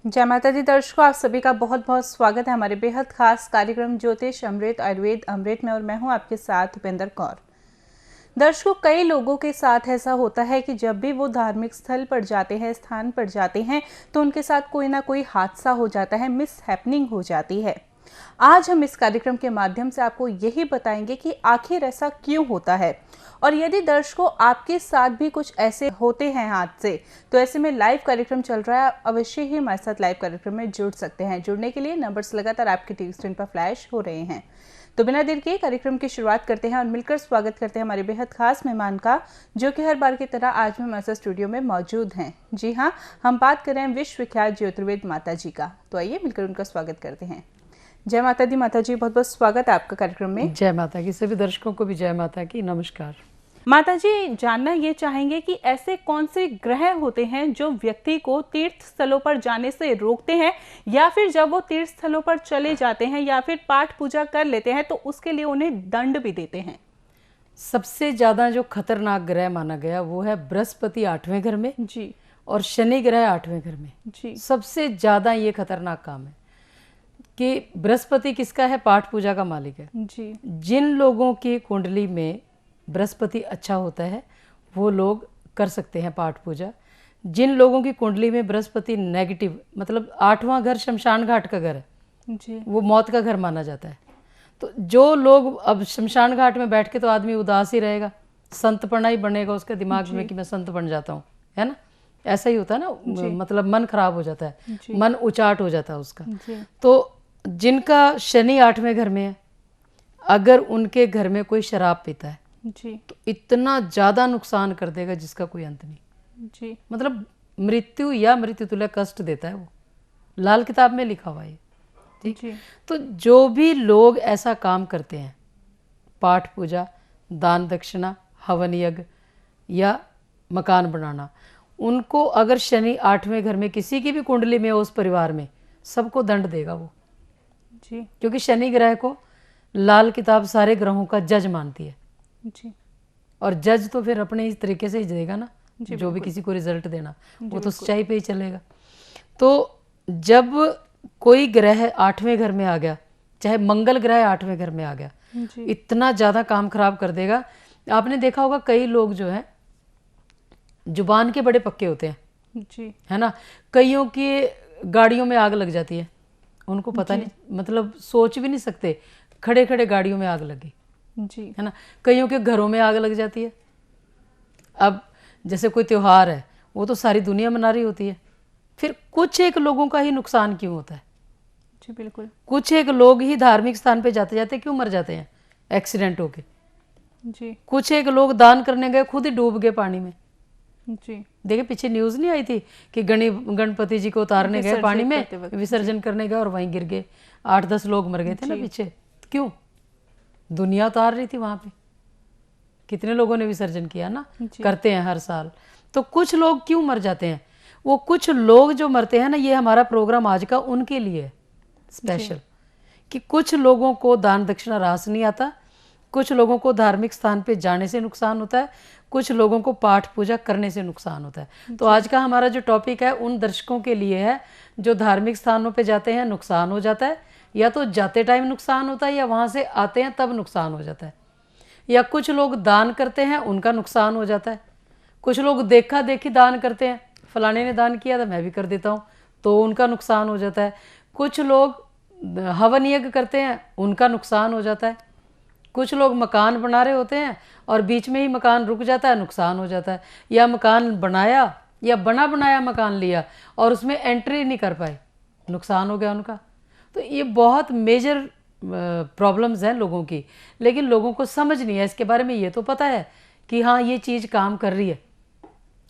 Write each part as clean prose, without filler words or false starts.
जय माता दी दर्शकों, आप सभी का बहुत बहुत स्वागत है हमारे बेहद खास कार्यक्रम ज्योतिष अमृत आयुर्वेद अमृत में। और मैं हूं आपके साथ उपेंद्र कौर। दर्शकों, कई लोगों के साथ ऐसा होता है कि जब भी वो धार्मिक स्थल पर जाते हैं, स्थान पर जाते हैं, तो उनके साथ कोई ना कोई हादसा हो जाता है, मिस हैपनिंग हो जाती है। आज हम इस कार्यक्रम के माध्यम से आपको यही बताएंगे कि आखिर ऐसा क्यों होता है। और यदि दर्शकों आपके साथ भी कुछ ऐसे होते हैं हादसे, तो ऐसे में लाइव कार्यक्रम चल रहा है, अवश्य ही हमारे साथ लाइव कार्यक्रम में जुड़ सकते हैं। जुड़ने के लिए नंबर्स लगातार आपकी टीवी स्क्रीन पर फ्लैश हो रहे हैं। तो बिना देर के कार्यक्रम की शुरुआत करते हैं और मिलकर स्वागत करते हैं हमारे बेहद खास मेहमान का, जो कि हर बार की तरह आज भी हमारे साथ स्टूडियो में मौजूद हैं। जी हाँ, हम बात कर रहे हैं विश्व विख्यात ज्योतिर्वेद माता जी का। तो आइए मिलकर उनका स्वागत करते हैं। जय माता दी माता जी, बहुत बहुत स्वागत है आपका कार्यक्रम में। जय माता की। सभी दर्शकों को भी जय माता की नमस्कार। माता जी, जानना ये चाहेंगे कि ऐसे कौन से ग्रह होते हैं जो व्यक्ति को तीर्थ स्थलों पर जाने से रोकते हैं, या फिर जब वो तीर्थ स्थलों पर चले जाते हैं या फिर पाठ पूजा कर लेते हैं तो उसके लिए उन्हें दंड भी देते हैं? सबसे ज्यादा जो खतरनाक ग्रह माना गया वो है बृहस्पति 8वें घर में जी। और शनि ग्रह 8वें घर में। जी। सबसे ज्यादा ये खतरनाक काम है कि बृहस्पति किसका है? पाठ पूजा का मालिक है। जी। जिन लोगों की कुंडली में बृहस्पति अच्छा होता है वो लोग कर सकते हैं पाठ पूजा। जिन लोगों की कुंडली में बृहस्पति नेगेटिव, मतलब 8वां घर शमशान घाट का घर है, जी। वो मौत का घर माना जाता है। तो जो लोग, अब शमशान घाट में बैठ के तो आदमी उदास ही रहेगा, संतपना ही बनेगा उसके दिमाग में कि मैं संत बन जाता हूँ, है ना? ऐसा ही होता है ना, मतलब मन खराब हो जाता है, मन उचाट हो जाता है उसका। तो जिनका शनि 8वें घर में है, अगर उनके घर में कोई शराब पीता है जी, तो इतना ज्यादा नुकसान कर देगा जिसका कोई अंत नहीं। जी, मतलब मृत्यु या मृत्यु तुल्य कष्ट देता है वो, लाल किताब में लिखा हुआ है। ठीक। तो जो भी लोग ऐसा काम करते हैं, पाठ पूजा, दान दक्षिणा, हवन यज्ञ या मकान बनाना, उनको अगर शनि 8वें घर में किसी की भी कुंडली में हो, उस परिवार में सबको दंड देगा वो। जी। क्योंकि शनि ग्रह को लाल किताब सारे ग्रहों का जज मानती है। जी। और जज तो फिर अपने इस तरीके से ही देगा ना, जो भी किसी को रिजल्ट देना, वो तो सच्चाई पे ही चलेगा। तो जब कोई ग्रह 8वें घर में आ गया, चाहे मंगल ग्रह 8वें घर में आ गया, इतना ज्यादा काम खराब कर देगा। आपने देखा होगा कई लोग जो है जुबान के बड़े पक्के होते हैं, जी, है ना? कईयों की गाड़ियों में आग लग जाती है, उनको पता नहीं, मतलब सोच भी नहीं सकते, खड़े खड़े गाड़ियों में आग लगी, जी, है ना? कईयों के घरों में आग लग जाती है। अब जैसे कोई त्योहार है, वो तो सारी दुनिया मना रही होती है, फिर कुछ एक लोगों का ही नुकसान क्यों होता है? जी, बिल्कुल। कुछ एक लोग ही धार्मिक स्थान पे जाते जाते क्यों मर जाते हैं एक्सीडेंट होके? जी, कुछ एक लोग दान करने गए, खुद ही डूब गए पानी में। जी। देखिए पीछे न्यूज नहीं आई थी कि गणपति जी को उतारने गए पानी में, विसर्जन करने गए और वहीं गिर गए, 8-10 लोग मर गए थे ना पीछे। क्यों? दुनिया उतार रही थी वहां पे, कितने लोगों ने विसर्जन किया ना, करते हैं हर साल। तो कुछ लोग क्यों मर जाते हैं? वो कुछ लोग जो मरते हैं ना, ये हमारा प्रोग्राम आज का उनके लिए है स्पेशल, कि कुछ लोगों को दान दक्षिणा रास नहीं आता, कुछ लोगों को धार्मिक स्थान पे जाने से नुकसान होता है, कुछ लोगों को पाठ पूजा करने से नुकसान होता है। तो आज का हमारा जो टॉपिक है उन दर्शकों के लिए है जो धार्मिक स्थानों पे जाते हैं, नुकसान हो जाता है, या तो जाते टाइम नुकसान होता है या वहां से आते हैं तब नुकसान हो जाता है, या कुछ लोग दान करते हैं उनका नुकसान हो जाता है, कुछ लोग देखा देखी दान करते हैं, फलाने ने दान किया था मैं भी कर देता हूँ, तो उनका नुकसान हो जाता है। कुछ लोग हवन यज्ञ करते हैं, उनका नुकसान हो जाता है। कुछ लोग मकान बना रहे होते हैं और बीच में ही मकान रुक जाता है, नुकसान हो जाता है। या मकान बनाया या बना बनाया मकान लिया और उसमें एंट्री नहीं कर पाए, नुकसान हो गया उनका। तो ये बहुत मेजर प्रॉब्लम्स हैं लोगों की, लेकिन लोगों को समझ नहीं है इसके बारे में। ये तो पता है कि हाँ ये चीज़ काम कर रही है।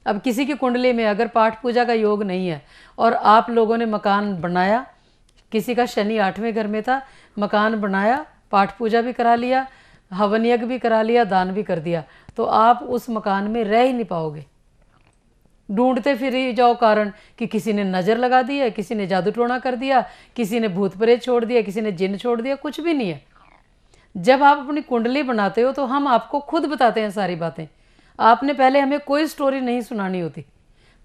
अब किसी की कुंडली में अगर पाठ पूजा का योग नहीं है और आप लोगों ने मकान बनाया, किसी का शनि 8वें घर में था, मकान बनाया, पाठ पूजा भी करा लिया, हवन यज्ञ भी करा लिया, दान भी कर दिया, तो आप उस मकान में रह ही नहीं पाओगे। ढूंढते फिर ही जाओ कारण कि किसी ने नज़र लगा दी है, किसी ने जादू टोना कर दिया, किसी ने भूत प्रेत छोड़ दिया, किसी ने जिन छोड़ दिया, कुछ भी नहीं है। जब आप अपनी कुंडली बनाते हो तो हम आपको खुद बताते हैं सारी बातें, आपने पहले हमें कोई स्टोरी नहीं सुनानी होती।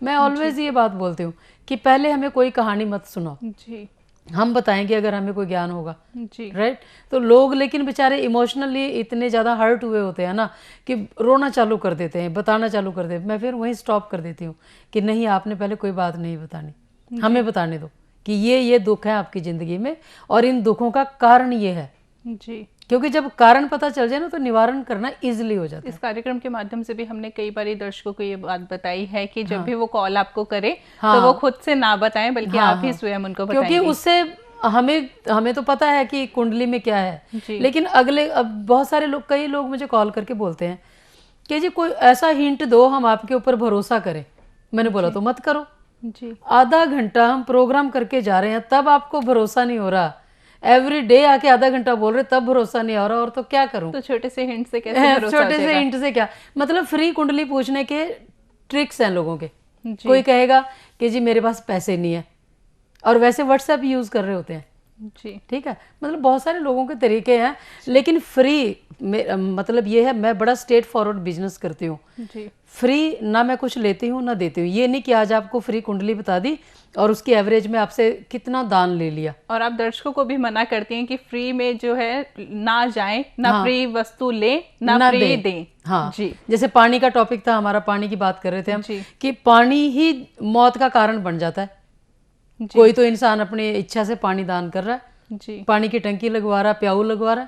मैं ऑलवेज ये बात बोलती हूँ कि पहले हमें कोई कहानी मत सुनाओ, जी हम बताएंगे अगर हमें कोई ज्ञान होगा। जी राइट। तो लोग लेकिन बेचारे इमोशनली इतने ज़्यादा हर्ट हुए होते हैं ना कि रोना चालू कर देते हैं, बताना चालू कर देते हैं। मैं फिर वहीं स्टॉप कर देती हूँ कि नहीं, आपने पहले कोई बात नहीं बतानी, हमें बताने दो कि ये दुख है आपकी ज़िंदगी में और इन दुखों का कारण ये है। जी। क्योंकि जब कारण पता चल जाए ना तो निवारण करना इजीली हो जाता है। इस कार्यक्रम के माध्यम से भी हमने कई बार दर्शकों को ये बात बताई है कि जब भी वो कॉल आपको करे तो वो खुद से ना बताएं, बल्कि आप ही स्वयं उनको बताएंगे। क्योंकि उससे हमें तो पता है कि कुंडली में क्या है, लेकिन अगले अब बहुत सारे लोग, कई लोग मुझे कॉल करके बोलते हैं कि जी कोई ऐसा हिंट दो हम आपके ऊपर भरोसा करें। मैंने बोला तो मत करो जी। आधा घंटा हम प्रोग्राम करके जा रहे हैं तब आपको भरोसा नहीं हो रहा, एवरी डे आके आधा घंटा बोल रहे तब भरोसा नहीं हो रहा, और तो क्या करूं। तो छोटे से हिंट से कैसे भरोसा छोटे से हिंट से क्या मतलब, फ्री कुंडली पूछने के ट्रिक्स हैं लोगों के। जी। कोई कहेगा कि जी मेरे पास पैसे नहीं है, और वैसे व्हाट्सएप यूज कर रहे होते हैं। जी। ठीक है, मतलब बहुत सारे लोगों के तरीके हैं, लेकिन फ्री मतलब ये है, मैं बड़ा स्ट्रेट फॉरवर्ड बिजनेस करती हूँ। जी। फ्री ना मैं कुछ लेती हूँ ना देती हूँ। ये नहीं कि आज आपको फ्री कुंडली बता दी और उसकी एवरेज में आपसे कितना दान ले लिया। और आप दर्शकों को भी मना करती हैं कि फ्री में जो है ना जाएं, ना फ्री वस्तु ले, ना फ्री दें। हाँ जी। जैसे पानी का टॉपिक था हमारा, पानी की बात कर रहे थे हम कि पानी ही मौत का कारण बन जाता है। कोई तो इंसान अपनी इच्छा से पानी दान कर रहा है, जी। पानी की टंकी लगवा रहा है, प्याऊ लगवा रहा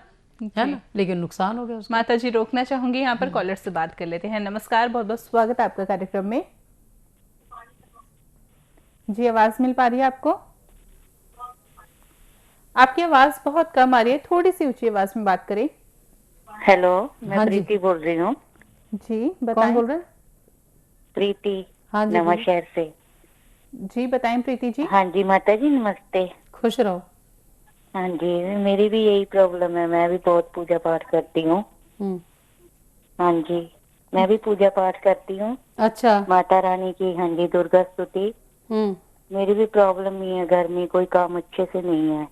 है ना, लेकिन नुकसान हो गया उसका। माता जी रोकना चाहूंगी, यहाँ पर कॉलर से बात कर लेते हैं। नमस्कार, बहुत बहुत स्वागत है आपका कार्यक्रम में। जी आवाज मिल पा रही है आपको? आपकी आवाज बहुत कम आ रही है, थोड़ी सी ऊंची आवाज में बात करें। हेलो, मैं प्रीति बोल रही हूँ। जी बताएं। कौन बोल रहे हैं? प्रीति, हाँ जी, नवा शहर से। जी बताएं प्रीति जी। हाँ जी माता जी, नमस्ते। खुश रहो। हाँ जी, मेरी भी यही प्रॉब्लम है, मैं भी बहुत पूजा पाठ करती हूँ। हाँ जी, मैं भी पूजा पाठ करती हूँ। अच्छा। माता रानी की, हाँ जी, दुर्गा स्तुति। मेरी भी प्रॉब्लम ही है, घर में कोई काम अच्छे से नहीं है।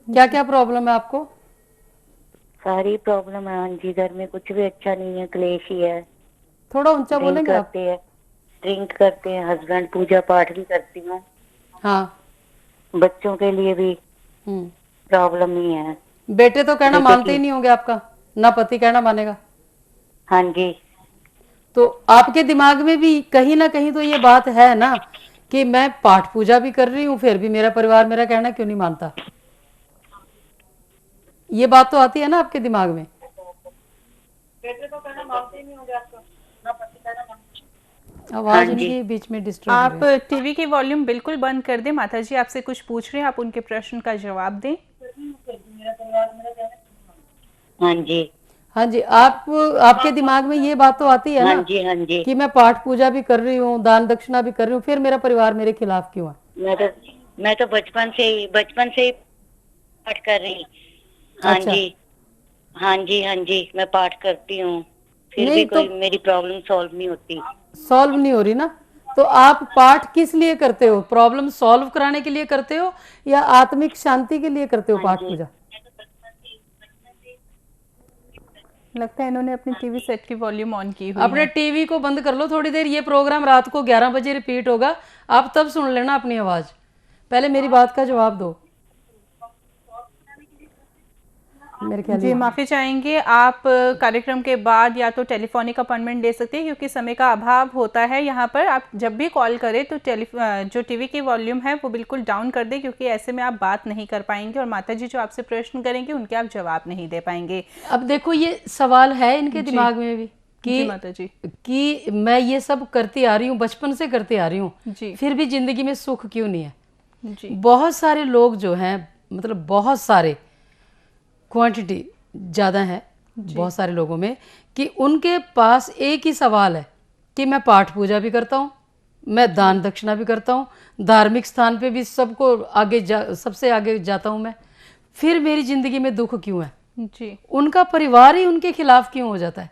क्या क्या प्रॉब्लम है आपको? सारी प्रॉब्लम है, हाँ जी, घर में कुछ भी अच्छा नहीं है, क्लेश ही है। थोड़ा ऊंचा बोलेंगे आप? ड्रिंक करते हैं हस्बैंड, पूजा पाठ भी करती हूँ। हाँ। बच्चों के लिए भी प्रॉब्लम ही है। बेटे तो कहना मानते ही नहीं होंगे आपका, ना पति कहना मानेगा। हाँ जी। तो आपके दिमाग में भी कहीं ना कहीं तो ये बात है ना कि मैं पाठ पूजा भी कर रही हूँ फिर भी मेरा परिवार मेरा कहना क्यों नहीं मानता। ये बात तो आती है ना आपके दिमाग में। आवाज इनकी बीच में डिस्टर्ब। आप टीवी की वॉल्यूम बिल्कुल बंद कर दें। माता जी आपसे कुछ पूछ रहे हैं, आप उनके प्रश्न का जवाब दें। हाँ जी। हाँ जी, आपके दिमाग में ये बात तो आती है ना। हाँ जी, हाँ जी। कि मैं पाठ पूजा भी कर रही हूँ, दान दक्षिणा भी कर रही हूँ, फिर मेरा परिवार मेरे खिलाफ क्यों है? मैं तो बचपन से ही पाठ कर रही। हाँ अच्छा। जी, हाँ जी, हाँ जी, मैं पाठ करती हूँ, फिर भी कोई मेरी प्रॉब्लम सॉल्व नहीं होती। सॉल्व नहीं हो रही ना, तो आप पाठ किस लिए करते हो? प्रॉब्लम सॉल्व कराने के लिए करते हो या आत्मिक शांति के लिए करते हो पाठ पूजा? लगता है इन्होंने अपनी टीवी सेट की वॉल्यूम ऑन की हुई अपने टीवी को बंद कर लो थोड़ी देर। ये प्रोग्राम रात को 11 बजे रिपीट होगा, आप तब सुन लेना अपनी आवाज। पहले मेरी बात का जवाब दो। मेरे ख्याल जी माफी चाहेंगे, आप कार्यक्रम के बाद या तो टेलीफोनिक अपॉइंटमेंट ले सकते हैं, क्योंकि समय का अभाव होता है यहाँ पर। आप जब भी कॉल करें तो जो टीवी की वॉल्यूम है वो बिल्कुल डाउन कर दें, क्योंकि ऐसे में आप बात नहीं कर पाएंगे और माता जी जो आपसे प्रश्न करेंगे उनके आप जवाब नहीं दे पाएंगे। अब देखो ये सवाल है इनके दिमाग में भी कि माता जी कि मैं ये सब करती आ रही हूँ, बचपन से करती आ रही हूँ, फिर भी जिंदगी में सुख क्यों नहीं है? जी। बहुत सारे लोग जो हैं, मतलब बहुत सारे, क्वांटिटी ज़्यादा है बहुत सारे लोगों में, कि उनके पास एक ही सवाल है कि मैं पाठ पूजा भी करता हूँ, मैं दान दक्षिणा भी करता हूँ, धार्मिक स्थान पे भी सबको सबसे आगे जाता हूँ मैं, फिर मेरी ज़िंदगी में दुख क्यों है? जी। उनका परिवार ही उनके खिलाफ क्यों हो जाता है?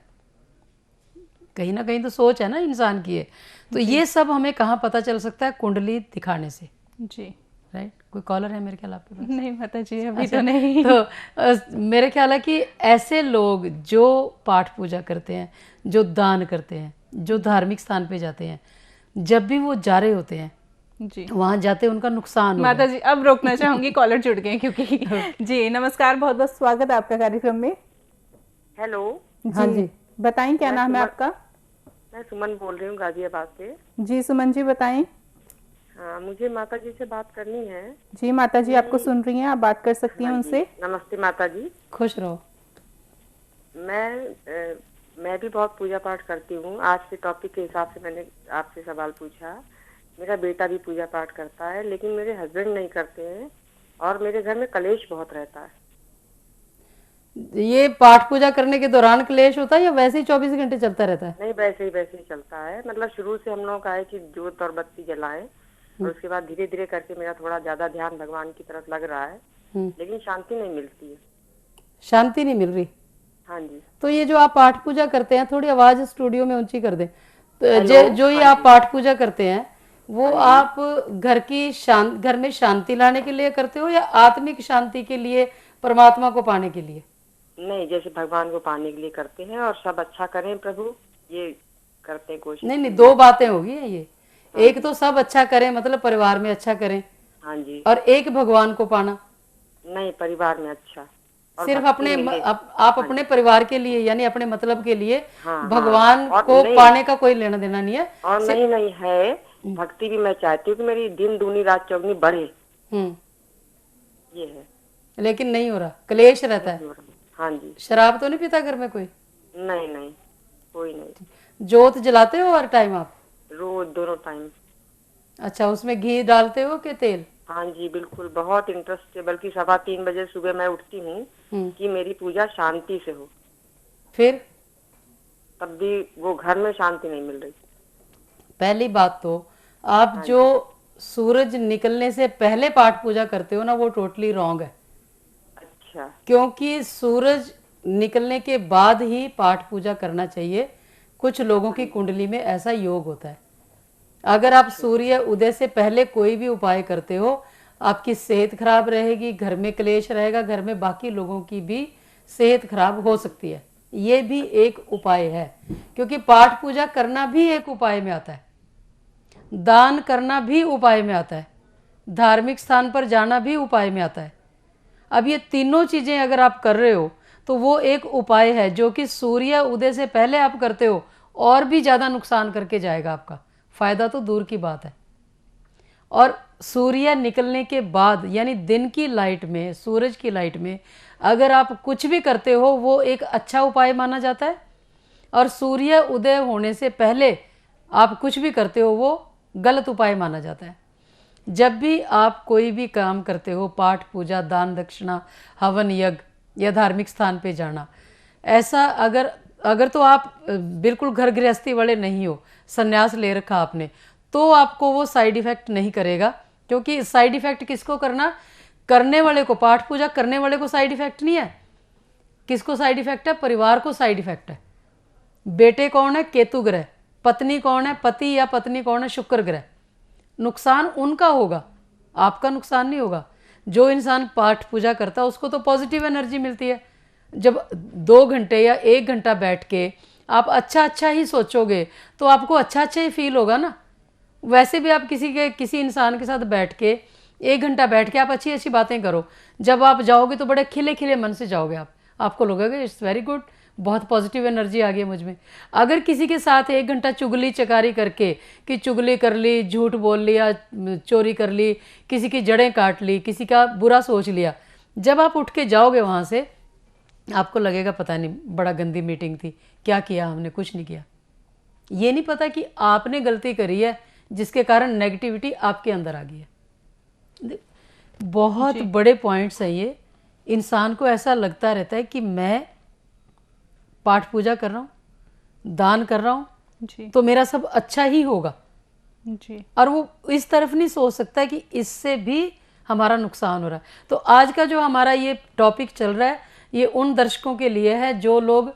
कहीं ना कहीं तो सोच है ना इंसान की है। तो ये सब हमें कहाँ पता चल सकता है? कुंडली दिखाने से। जी। राइट। कोई कॉलर है मेरे ख्याल आपके पास? नहीं माता जी अभी अच्छा, तो नहीं। तो मेरे ख्याल है कि ऐसे लोग जो पाठ पूजा करते हैं, जो दान करते हैं, जो धार्मिक स्थान पे जाते हैं, जब भी वो जा रहे होते हैं जी वहां जाते उनका नुकसान होगा। माता जी अब रोकना चाहूंगी, कॉलर जुड़ गए क्योंकि जी नमस्कार, बहुत बहुत स्वागत है आपका कार्यक्रम में। हेलो। हाँ जी, बताएं क्या नाम है आपका? मैं सुमन बोल रही हूँ गाजियाबाद से। जी सुमन जी बताएं। हाँ, मुझे माता जी से बात करनी है। जी माता जी आपको सुन रही हैं, आप बात कर सकती हैं हाँ जी, उनसे। नमस्ते माता जी। खुश रहो। मैं भी बहुत पूजा पाठ करती हूँ। आज के टॉपिक के हिसाब से मैंने आपसे सवाल पूछा। मेरा बेटा भी पूजा पाठ करता है, लेकिन मेरे हस्बैंड नहीं करते हैं और मेरे घर में कलेश बहुत रहता है। ये पाठ पूजा करने के दौरान क्लेश होता है या वैसे ही 24 घंटे चलता रहता है? नहीं, वैसे ही चलता है। मतलब शुरू से हम लोग का है कि जोत और बत्ती जलाएं, और उसके बाद धीरे धीरे करके मेरा थोड़ा ज्यादा ध्यान भगवान की तरफ लग रहा है, लेकिन शांति नहीं मिलती है। शांति नहीं मिल रही? हाँ जी। तो ये जो आप पाठ पूजा करते हैं, थोड़ी आवाज स्टूडियो में ऊंची कर दें। तो हेलो, जो ये आप पाठ पूजा करते हैं वो आप घर में शांति लाने के लिए करते हो या आत्मिक शांति के लिए, परमात्मा को पाने के लिए? नहीं, जैसे भगवान को पाने के लिए करते हैं और सब अच्छा करें प्रभु, ये करते हैं कोशिश। नहीं, दो बातें होगी ये। एक तो सब अच्छा करें, मतलब परिवार में अच्छा करें, हाँ जी। और एक भगवान को पाना। नहीं, परिवार में अच्छा और सिर्फ भक्ति अपने मिले। आप अपने परिवार के लिए यानी अपने मतलब के लिए, हाँ, भगवान और को नहीं- पाने का कोई लेना देना नहीं है। और नहीं है, भक्ति भी मैं चाहती हूँ कि मेरी दिन दूनी रात चौगुनी बढ़े, ये है। लेकिन नहीं हो रहा, क्लेश रहता है। हाँ जी। शराब तो नहीं पीता घर में कोई? नहीं, कोई नहीं। जोत जलाते हो हर टाइम आप? रोज दोनों टाइम। अच्छा, उसमें घी डालते हो कि तेल? हाँ जी, बिल्कुल, बहुत इंटरेस्ट है। बल्कि 3:15 बजे सुबह मैं उठती हूँ कि मेरी पूजा शांति से हो, फिर तब भी वो घर में शांति नहीं मिल रही। पहली बात तो आप जो सूरज निकलने से पहले पाठ पूजा करते हो ना, वो टोटली रॉन्ग है। अच्छा। क्योंकि सूरज निकलने के बाद ही पाठ पूजा करना चाहिए। कुछ लोगों की कुंडली में ऐसा योग होता है। अगर आप सूर्य उदय से पहले कोई भी उपाय करते हो, आपकी सेहत खराब रहेगी, घर में क्लेश रहेगा, घर में बाकी लोगों की भी सेहत खराब हो सकती है। ये भी एक उपाय है, क्योंकि पाठ पूजा करना भी एक उपाय में आता है, दान करना भी उपाय में आता है, धार्मिक स्थान पर जाना भी उपाय में आता है। अब ये तीनों चीजें अगर आप कर रहे हो तो वो एक उपाय है जो कि सूर्य उदय से पहले आप करते हो, और भी ज्यादा नुकसान करके जाएगा आपका। फायदा तो दूर की बात है। और सूर्य निकलने के बाद यानी दिन की लाइट में, सूरज की लाइट में अगर आप कुछ भी करते हो वो एक अच्छा उपाय माना जाता है, और सूर्य उदय होने से पहले आप कुछ भी करते हो वो गलत उपाय माना जाता है। जब भी आप कोई भी काम करते हो, पाठ पूजा, दान दक्षिणा, हवन यज्ञ या धार्मिक स्थान पे जाना, ऐसा अगर तो आप बिल्कुल घर गृहस्थी वाले नहीं हो, संन्यास ले रखा आपने, तो आपको वो साइड इफेक्ट नहीं करेगा। क्योंकि साइड इफेक्ट किसको करना? करने वाले को, पाठ पूजा करने वाले को साइड इफेक्ट नहीं है। किसको साइड इफेक्ट है? परिवार को साइड इफेक्ट है। बेटे कौन है? केतु ग्रह। पत्नी कौन है? पति या पत्नी कौन है? शुक्र ग्रह। नुकसान उनका होगा, आपका नुकसान नहीं होगा। जो इंसान पाठ पूजा करता है उसको तो पॉजिटिव एनर्जी मिलती है। जब 2 घंटे या 1 घंटा बैठ के आप अच्छा ही सोचोगे तो आपको अच्छा ही फील होगा ना। वैसे भी आप किसी इंसान के साथ बैठ के 1 घंटा बैठ के आप अच्छी बातें करो, जब आप जाओगे तो बड़े खिले मन से जाओगे। आपको लगेगा इट्स वेरी गुड, बहुत पॉजिटिव एनर्जी आ गई मुझ में। अगर किसी के साथ 1 घंटा चुगली चकारी करके कि चुगली कर ली, झूठ बोल लिया, चोरी कर ली, किसी की जड़ें काट ली, किसी का बुरा सोच लिया, जब आप उठ के जाओगे वहाँ से आपको लगेगा पता नहीं बड़ा गंदी मीटिंग थी, क्या किया हमने? कुछ नहीं किया। ये नहीं पता कि आपने गलती करी है जिसके कारण नेगेटिविटी आपके अंदर आ गई है। बहुत बड़े पॉइंट्स हैं ये। इंसान को ऐसा लगता रहता है कि मैं पाठ पूजा कर रहा हूँ, दान कर रहा हूँ, तो मेरा सब अच्छा ही होगा जी। और वो इस तरफ नहीं सोच सकता कि इससे भी हमारा नुकसान हो रहा है। तो आज का जो हमारा ये टॉपिक चल रहा है ये उन दर्शकों के लिए है जो लोग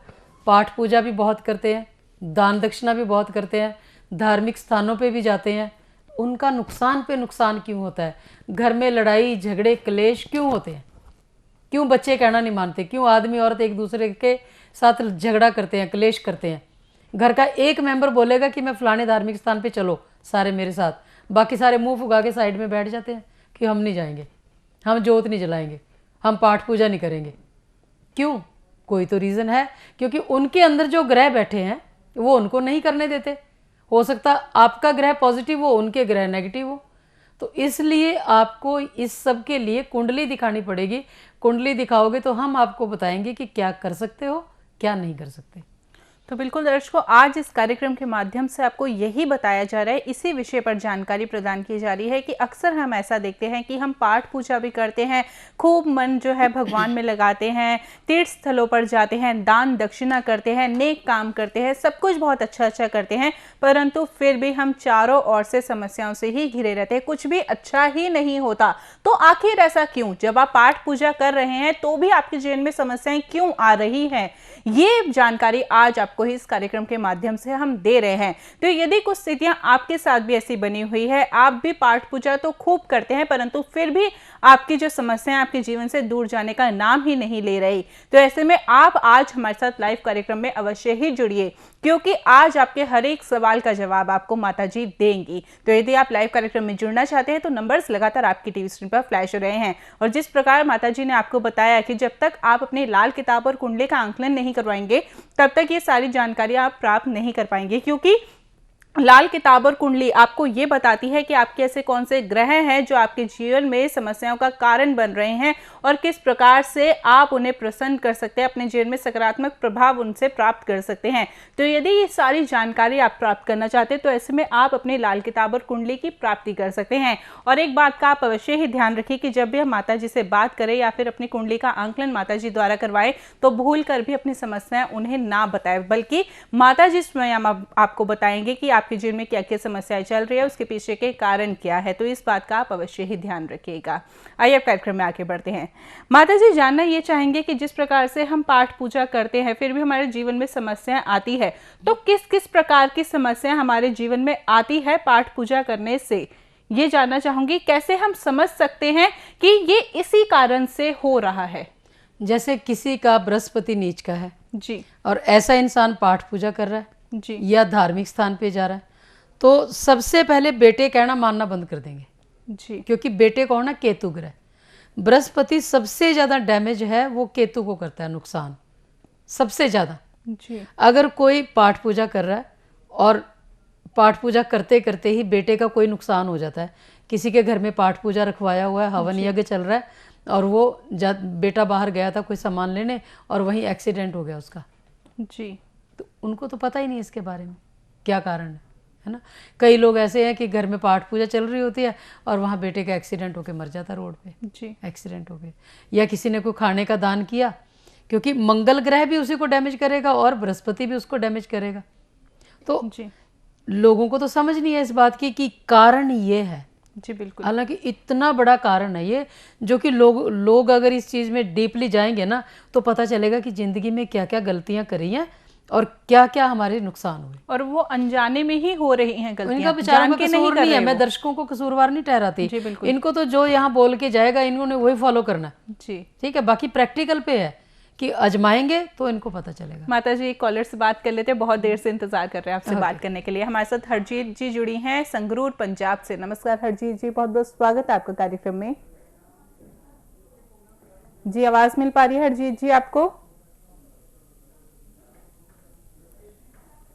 पाठ पूजा भी बहुत करते हैं, दान दक्षिणा भी बहुत करते हैं, धार्मिक स्थानों पे भी जाते हैं। उनका नुकसान पे नुकसान क्यों होता है? घर में लड़ाई झगड़े क्लेश क्यों होते हैं? क्यों बच्चे कहना नहीं मानते? क्यों आदमी औरत एक दूसरे के साथ झगड़ा करते हैं, क्लेश करते हैं? घर का एक मेंबर बोलेगा कि मैं फलाने धार्मिक स्थान पे चलो सारे मेरे साथ, बाकी सारे मुंह फुगा के साइड में बैठ जाते हैं कि हम नहीं जाएंगे, हम जोत नहीं जलाएंगे, हम पाठ पूजा नहीं करेंगे। क्यों? कोई तो रीज़न है, क्योंकि उनके अंदर जो ग्रह बैठे हैं वो उनको नहीं करने देते। हो सकता आपका ग्रह पॉजिटिव हो, उनके ग्रह नेगेटिव हो, तो इसलिए आपको इस सब के लिए कुंडली दिखानी पड़ेगी। कुंडली दिखाओगे तो हम आपको बताएंगे कि क्या कर सकते हो, क्या नहीं कर सकते। तो बिल्कुल दर्शकों, आज इस कार्यक्रम के माध्यम से आपको यही बताया जा रहा है, इसी विषय पर जानकारी प्रदान की जा रही है कि अक्सर हम ऐसा देखते हैं कि हम पाठ पूजा भी करते हैं, खूब मन जो है भगवान में लगाते हैं, तीर्थ स्थलों पर जाते हैं, दान दक्षिणा करते हैं, नेक काम करते हैं, सब कुछ बहुत अच्छा अच्छा करते हैं, परंतु फिर भी हम चारों ओर से समस्याओं से ही घिरे रहते हैं, कुछ भी अच्छा ही नहीं होता। तो आखिर ऐसा क्यों? जब आप पाठ पूजा कर रहे हैं तो भी आपके जीवन में समस्याएं क्यों आ रही हैं? ये जानकारी आज आपको इस कार्यक्रम के माध्यम से हम दे रहे हैं। तो यदि कुछ स्थितियां आपके साथ भी ऐसी बनी हुई है, आप भी पाठ पूजा तो खूब करते हैं परंतु फिर भी आपकी जो समस्याएं आपके जीवन से दूर जाने का नाम ही नहीं ले रही, तो ऐसे में आप आज हमारे साथ लाइव कार्यक्रम में अवश्य ही जुड़िए, क्योंकि आज आपके हर एक सवाल का जवाब आपको माताजी देंगी। तो यदि आप लाइव कार्यक्रम में जुड़ना चाहते हैं तो नंबर्स लगातार आपकी टीवी स्क्रीन पर फ्लैश हो रहे हैं, और जिस प्रकार माताजी ने आपको बताया कि जब तक आप अपने लाल किताब और कुंडली का आंकलन नहीं करवाएंगे तब तक ये सारी जानकारी आप प्राप्त नहीं कर पाएंगे, क्योंकि लाल किताब और कुंडली आपको ये बताती है कि आपके ऐसे कौन से ग्रह हैं जो आपके जीवन में समस्याओं का कारण बन रहे हैं और किस प्रकार से आप उन्हें प्रसन्न कर सकते हैं, अपने जीवन में सकारात्मक प्रभाव उनसे प्राप्त कर सकते हैं। तो यदि ये सारी जानकारी आप प्राप्त करना चाहते हैं तो ऐसे में आप अपनी लाल किताब और कुंडली की प्राप्ति कर सकते हैं। और एक बात का आप अवश्य ही ध्यान रखिए कि जब भी हम माता जी से बात करें या फिर अपनी कुंडली का आंकलन माता जी द्वारा करवाएं तो भूल कर भी अपनी समस्याएं उन्हें ना बताएं, बल्कि माता जी स्वयं आपको बताएंगे कि आपके जीवन में क्या क्या समस्याएं चल रही है, उसके पीछे के कारण क्या है। तो इस बात का आप अवश्य ही ध्यान रखिएगा। आइए अब कार्यक्रम में आगे बढ़ते हैं। माता जी जानना ये चाहेंगे कि जिस प्रकार से हम पाठ पूजा करते हैं फिर भी हमारे जीवन में समस्याएं आती है, तो किस किस प्रकार की समस्याएं हमारे जीवन में आती है पाठ पूजा करने से, ये जानना चाहूंगी। कैसे हम समझ सकते हैं कि ये इसी कारण से हो रहा है? जैसे किसी का बृहस्पति नीच का है जी, और ऐसा इंसान पाठ पूजा कर रहा है जी, या धार्मिक स्थान पे जा रहा है, तो सबसे पहले बेटे कहना मानना बंद कर देंगे। जी, क्योंकि बेटे कौन है? केतु ग्रह। बृहस्पति सबसे ज्यादा डैमेज है वो केतु को करता है, नुकसान सबसे ज्यादा। जी, अगर कोई पाठ पूजा कर रहा है और पाठ पूजा करते करते ही बेटे का कोई नुकसान हो जाता है, किसी के घर में पाठ पूजा रखवाया हुआ है, हवन यज्ञ चल रहा है और वो बेटा बाहर गया था कोई सामान लेने और वहीं एक्सीडेंट हो गया उसका, जी, तो उनको तो पता ही नहीं इसके बारे में क्या कारण है ना। कई लोग ऐसे हैं कि घर में पाठ पूजा चल रही होती है और वहाँ बेटे का एक्सीडेंट होकर मर जाता रोड पे, जी, एक्सीडेंट हो गए। या किसी ने कोई खाने का दान किया, क्योंकि मंगल ग्रह भी उसी को डैमेज करेगा और बृहस्पति भी उसको डैमेज करेगा। तो जी, लोगों को तो समझ नहीं है इस बात की कि कारण ये है। जी, बिल्कुल। हालांकि इतना बड़ा कारण है ये, जो कि लोग अगर इस चीज़ में डीपली जाएंगे ना तो पता चलेगा कि ज़िंदगी में क्या क्या गलतियां करी हैं और क्या क्या हमारे नुकसान हुए, और वो अनजाने में ही हो रही हैं गलतियां, इनका बेचारों जान का के कसूर कर नहीं है। रहे मैं वो। दर्शकों को कसूरवार नहीं ठहराती, जी, बिल्कुल। इनको तो जो यहाँ बोल के जाएगा इन्होंने वही फॉलो करना है, जी, ठीक है। बाकी प्रैक्टिकल पे है कि आजमाएंगे तो इनको पता चलेगा। माता जी कॉलर से बात कर लेते हैं, बहुत देर से इंतजार कर रहे हैं आपसे बात करने के लिए। हमारे साथ हरजीत जी जुड़ी हैं संगरूर पंजाब से। नमस्कार हरजीत जी, बहुत बहुत स्वागत है आपका कार्यक्रम में। जी, आवाज मिल पा रही है हरजीत जी आपको?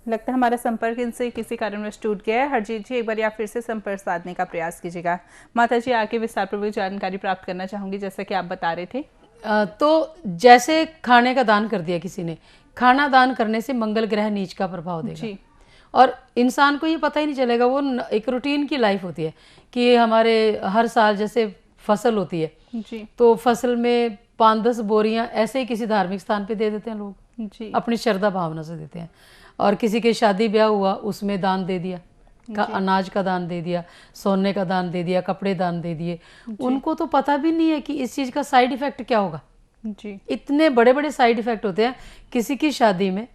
लगता है हमारा संपर्क इनसे किसी कारणवश टूट गया है। हरजीत जी, एक बार आप फिर से संपर्क साधने का प्रयास कीजिएगा। माता जी, आगे विस्तार पूर्वक जानकारी प्राप्त करना चाहूंगी, जैसा कि आप बता रहे थे। तो जैसे खाने का दान कर दिया किसी ने, खाना दान करने से मंगल ग्रह नीच का प्रभाव देगा जी, और इंसान को ये पता ही नहीं चलेगा। वो एक रूटीन की लाइफ होती है कि हमारे हर साल जैसे फसल होती है, जी, तो फसल में 5-10 बोरियां ऐसे ही किसी धार्मिक स्थान पे दे देते हैं लोग, जी, अपनी श्रद्धा भावना से देते हैं। और किसी के शादी ब्याह हुआ उसमें दान दे दिया, अनाज का दान दे दिया, सोने का दान दे दिया, कपड़े दान दे दिए। उनको तो पता भी नहीं है कि इस चीज़ का साइड इफेक्ट क्या होगा। जी, इतने बड़े बड़े साइड इफेक्ट होते हैं। किसी की शादी में,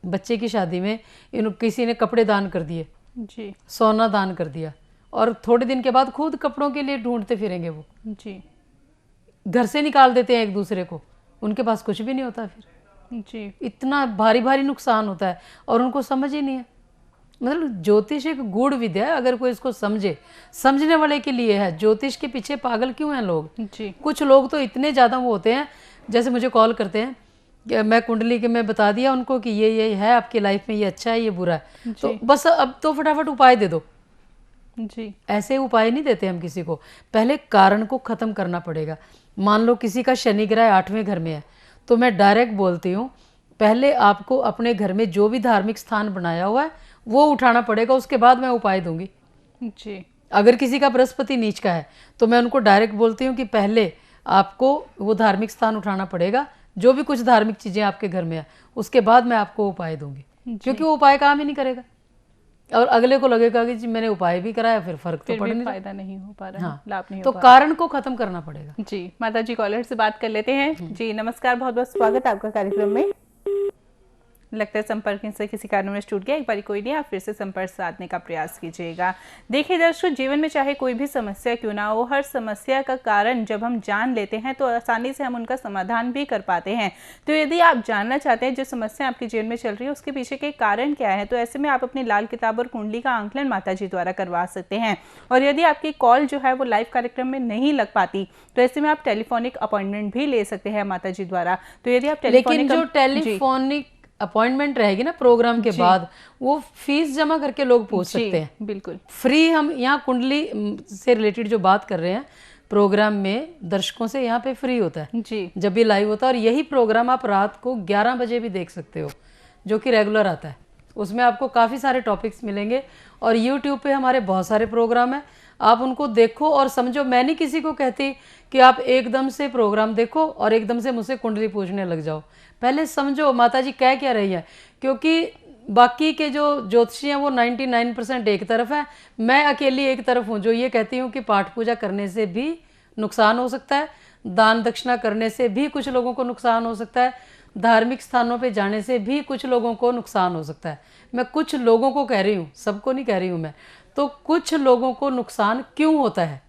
बच्चे की शादी में किसी ने कपड़े दान कर दिए, जी, सोना दान कर दिया और थोड़े दिन के बाद खुद कपड़ों के लिए ढूंढते फिरेंगे, वो जी, घर से निकाल देते हैं एक दूसरे को, उनके पास कुछ भी नहीं होता फिर। जी, इतना भारी भारी नुकसान होता है और उनको समझ ही नहीं है। मतलब ज्योतिष एक गूढ़ विद्या है, अगर कोई इसको समझे, समझने वाले के लिए है। ज्योतिष के पीछे पागल क्यों हैं लोग जी। कुछ लोग तो इतने ज़्यादा वो होते हैं, जैसे मुझे कॉल करते हैं कि मैं कुंडली के मैं बता दिया उनको कि ये है आपकी लाइफ में, ये अच्छा है ये बुरा है, तो बस अब तो फटाफट उपाय दे दो जी। ऐसे उपाय नहीं देते हम किसी को, पहले कारण को खत्म करना पड़ेगा। मान लो किसी का शनि ग्रह 8वें घर में है, तो मैं डायरेक्ट बोलती हूँ पहले आपको अपने घर में जो भी धार्मिक स्थान बनाया हुआ है वो उठाना पड़ेगा, उसके बाद मैं उपाय दूंगी। जी। अगर किसी का बृहस्पति नीच का है तो मैं उनको डायरेक्ट बोलती हूँ कि पहले आपको वो धार्मिक स्थान उठाना पड़ेगा, जो भी कुछ धार्मिक चीज़ें आपके घर में है, उसके बाद मैं आपको उपाय दूंगी, क्योंकि वो उपाय काम ही नहीं करेगा और अगले को लगेगा कि जी मैंने उपाय भी कराया फिर फर्क तो पड़ नहीं, फायदा नहीं हो पा रहा है, हाँ, लाभ नहीं तो हो पा कारण को खत्म करना पड़ेगा। जी। माता जी कॉलर से बात कर लेते हैं। जी नमस्कार, बहुत बहुत स्वागत है आपका कार्यक्रम में। लगता है संपर्क से किसी कारणवश टूट गया, एक बार कोई नहीं, आप फिर से संपर्क साधने का प्रयास कीजिएगा। देखिए दर्शकों, जीवन में चाहे कोई भी समस्या क्यों ना हो, हर समस्या का कारण जब हम जान लेते हैं तो आसानी से हम उनका समाधान भी कर पाते हैं। तो यदि आप जानना चाहते हैं जो समस्या आपके जीवन में चल रही है उसके पीछे के कारण क्या है, तो ऐसे में आप अपनी लाल किताब और कुंडली का आंकलन माता जी द्वारा करवा सकते हैं। और यदि आपकी कॉल जो है वो लाइव कार्यक्रम में नहीं लग पाती तो ऐसे में आप टेलीफोनिक अपॉइंटमेंट भी ले सकते हैं माता जी द्वारा। तो यदि आप लेकिन जो टेलीफोनिक अपॉइंटमेंट रहेगी ना प्रोग्राम के बाद, वो फीस जमा करके लोग पूछ सकते हैं, बिल्कुल फ्री। हम यहाँ कुंडली से रिलेटेड जो बात कर रहे हैं प्रोग्राम में दर्शकों से, यहाँ पे फ्री होता है जी, जब भी लाइव होता है। और यही प्रोग्राम आप रात को 11 बजे भी देख सकते हो, जो कि रेगुलर आता है। उसमें आपको काफ़ी सारे टॉपिक्स मिलेंगे और यूट्यूब पे हमारे बहुत सारे प्रोग्राम हैं, आप उनको देखो और समझो। मैं नहीं किसी को कहती कि आप एकदम से प्रोग्राम देखो और एकदम से मुझसे कुंडली पूछने लग जाओ, पहले समझो माता जी कह क्या रही है, क्योंकि बाकी के जो ज्योतिषी हैं वो 99% एक तरफ है, मैं अकेली एक तरफ हूँ जो ये कहती हूँ कि पाठ पूजा करने से भी नुकसान हो सकता है, दान दक्षिणा करने से भी कुछ लोगों को नुकसान हो सकता है, धार्मिक स्थानों पे जाने से भी कुछ लोगों को नुकसान हो सकता है। मैं कुछ लोगों को कह रही हूँ, सबको नहीं कह रही हूँ मैं। तो कुछ लोगों को नुकसान क्यों होता है?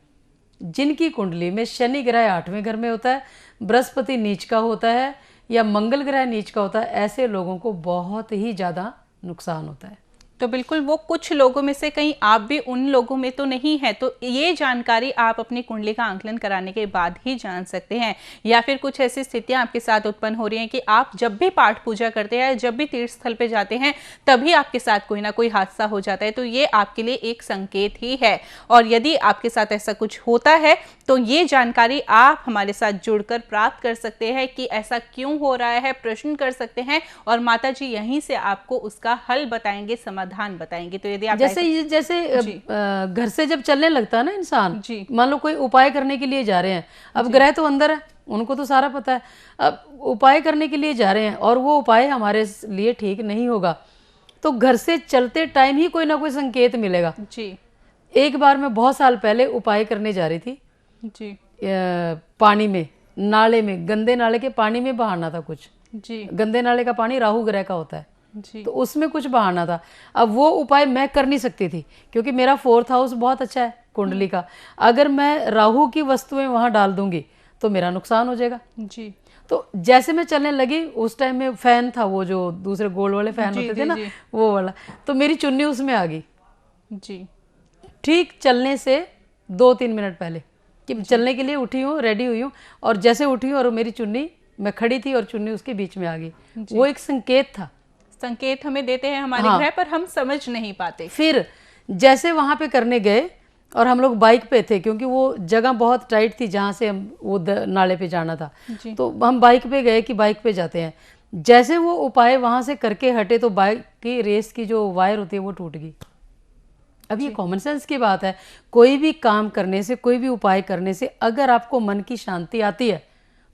जिनकी कुंडली में शनि ग्रह 8वें घर में होता है, बृहस्पति नीच का होता है या मंगल ग्रह नीच का होता है, ऐसे लोगों को बहुत ही ज़्यादा नुकसान होता है। तो बिल्कुल वो कुछ लोगों में से कहीं आप भी उन लोगों में तो नहीं है, तो ये जानकारी आप अपनी कुंडली का आंकलन कराने के बाद ही जान सकते हैं। या फिर कुछ ऐसी स्थितियां आपके साथ उत्पन्न हो रही हैं कि आप जब भी पाठ पूजा करते हैं, जब भी तीर्थ स्थल पे जाते हैं, तभी आपके साथ कोई ना कोई हादसा हो जाता है, तो ये आपके लिए एक संकेत ही है। और यदि आपके साथ ऐसा कुछ होता है तो ये जानकारी आप हमारे साथ जुड़कर प्राप्त कर सकते हैं कि ऐसा क्यों हो रहा है, प्रश्न कर सकते हैं और माता जी यहीं से आपको उसका हल बताएंगे, समाधान बताएंगे। तो यदि आप जैसे घर से जब चलने लगता है ना इंसान, मान लो कोई उपाय करने के लिए जा रहे हैं, अब ग्रह तो अंदर है, उनको तो सारा पता है, अब उपाय करने के लिए जा रहे हैं और वो उपाय हमारे लिए ठीक नहीं होगा, तो घर से चलते टाइम ही कोई ना कोई संकेत मिलेगा जी। एक बार मैं बहुत साल पहले उपाय करने जा रही थी जी, पानी में, नाले में, गंदे नाले के पानी में बहाना था कुछ जी। गंदे नाले का पानी राहु ग्रह का होता है जी, तो उसमें कुछ बहाना था। अब वो उपाय मैं कर नहीं सकती थी क्योंकि मेरा 4th हाउस बहुत अच्छा है कुंडली का, अगर मैं राहु की वस्तुएं वहां डाल दूंगी तो मेरा नुकसान हो जाएगा जी। तो जैसे मैं चलने लगी, उस टाइम में फैन था, वो जो दूसरे गोल वाले फैन होते थे ना, वो वाला, तो मेरी चुन्नी उसमें आ गई जी। ठीक चलने से 2-3 मिनट पहले कि चलने के लिए उठी हूँ, रेडी हुई हूँ, और जैसे उठी हूँ और मेरी चुन्नी, मैं खड़ी थी और चुन्नी उसके बीच में आ गई। वो एक संकेत था। संकेत हमें देते हैं हमारे ग्रह, पर हम समझ नहीं पाते। फिर जैसे वहां पे करने गए और हम लोग बाइक पे थे, क्योंकि वो जगह बहुत टाइट थी जहाँ से हम वो नाले पे जाना था, तो हम बाइक पे गए कि बाइक पे जाते हैं। जैसे वो उपाय वहां से करके हटे तो बाइक की रेस की जो वायर होती है वो टूट गई। अब ये कॉमन सेंस की बात है, कोई भी काम करने से, कोई भी उपाय करने से अगर आपको मन की शांति आती है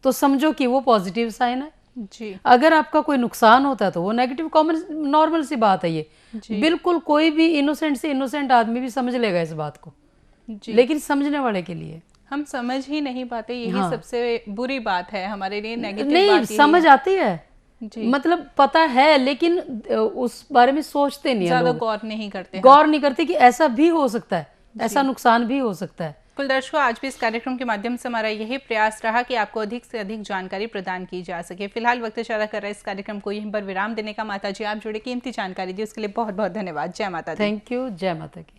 तो समझो कि वो पॉजिटिव साइन है जी। अगर आपका कोई नुकसान होता है तो वो नेगेटिव, कॉमन नॉर्मल सी बात है ये जी। बिल्कुल कोई भी इनोसेंट से इनोसेंट आदमी भी समझ लेगा इस बात को जी। लेकिन समझने वाले के लिए हम समझ ही नहीं पाते, यही सबसे बुरी बात है हमारे लिए। नेगेटिव नहीं, समझ आती है जी। मतलब पता है, लेकिन उस बारे में सोचते नहीं है, ज्यादा गौर नहीं करते कि ऐसा भी हो सकता है, ऐसा नुकसान भी हो सकता है। बिल्कुल दर्शकों, आज भी इस कार्यक्रम के माध्यम से हमारा यही प्रयास रहा कि आपको अधिक से अधिक जानकारी प्रदान की जा सके। फिलहाल वक्त इशारा कर रहा है इस कार्यक्रम को यहीं पर विराम देने का। माता जी, आप जुड़े कीमती जानकारी दी उसके लिए बहुत बहुत धन्यवाद। जय माता दी। Thank you. जय माता की।